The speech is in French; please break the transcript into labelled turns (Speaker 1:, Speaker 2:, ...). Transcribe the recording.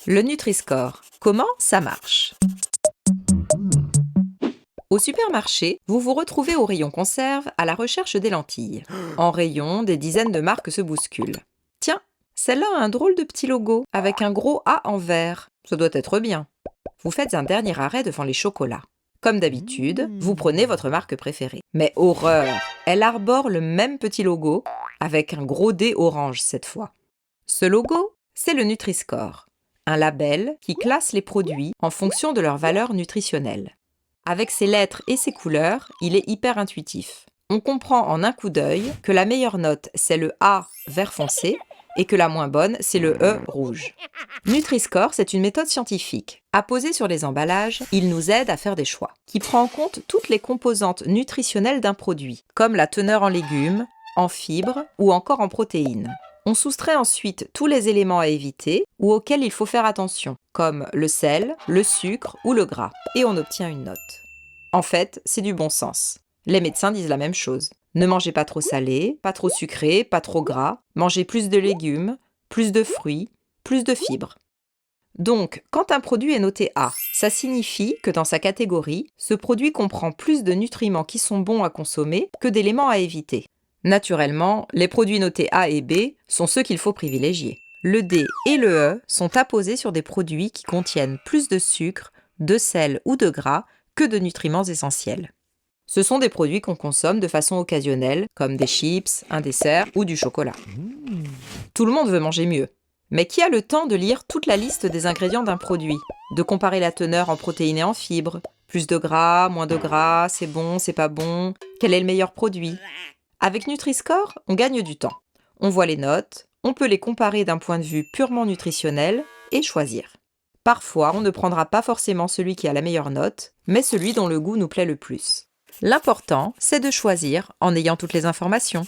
Speaker 1: Le Nutri-Score, comment ça marche? Au supermarché, vous vous retrouvez au rayon conserve à la recherche des lentilles. En rayon, des dizaines de marques se bousculent. Tiens, celle-là a un drôle de petit logo, avec un gros A en vert. Ça doit être bien. Vous faites un dernier arrêt devant les chocolats. Comme d'habitude, vous prenez votre marque préférée. Mais horreur, elle arbore le même petit logo, avec un gros D orange cette fois. Ce logo, c'est le Nutri-Score, un label qui classe les produits en fonction de leur valeur nutritionnelle. Avec ses lettres et ses couleurs, il est hyper intuitif. On comprend en un coup d'œil que la meilleure note, c'est le A vert foncé et que la moins bonne, c'est le E rouge. Nutri-Score, c'est une méthode scientifique. Apposée sur les emballages, il nous aide à faire des choix, qui prend en compte toutes les composantes nutritionnelles d'un produit, comme la teneur en légumes, en fibres ou encore en protéines. On soustrait ensuite tous les éléments à éviter ou auxquels il faut faire attention, comme le sel, le sucre ou le gras, et on obtient une note. En fait, c'est du bon sens. Les médecins disent la même chose. Ne mangez pas trop salé, pas trop sucré, pas trop gras, mangez plus de légumes, plus de fruits, plus de fibres. Donc, quand un produit est noté A, ça signifie que dans sa catégorie, ce produit comprend plus de nutriments qui sont bons à consommer que d'éléments à éviter. Naturellement, les produits notés A et B sont ceux qu'il faut privilégier. Le D et le E sont apposés sur des produits qui contiennent plus de sucre, de sel ou de gras que de nutriments essentiels. Ce sont des produits qu'on consomme de façon occasionnelle, comme des chips, un dessert ou du chocolat. Tout le monde veut manger mieux. Mais qui a le temps de lire toute la liste des ingrédients d'un produit, de comparer la teneur en protéines et en fibres, plus de gras, moins de gras, c'est bon, c'est pas bon, quel est le meilleur produit? Avec Nutri-Score, on gagne du temps. On voit les notes, on peut les comparer d'un point de vue purement nutritionnel et choisir. Parfois, on ne prendra pas forcément celui qui a la meilleure note, mais celui dont le goût nous plaît le plus. L'important, c'est de choisir en ayant toutes les informations.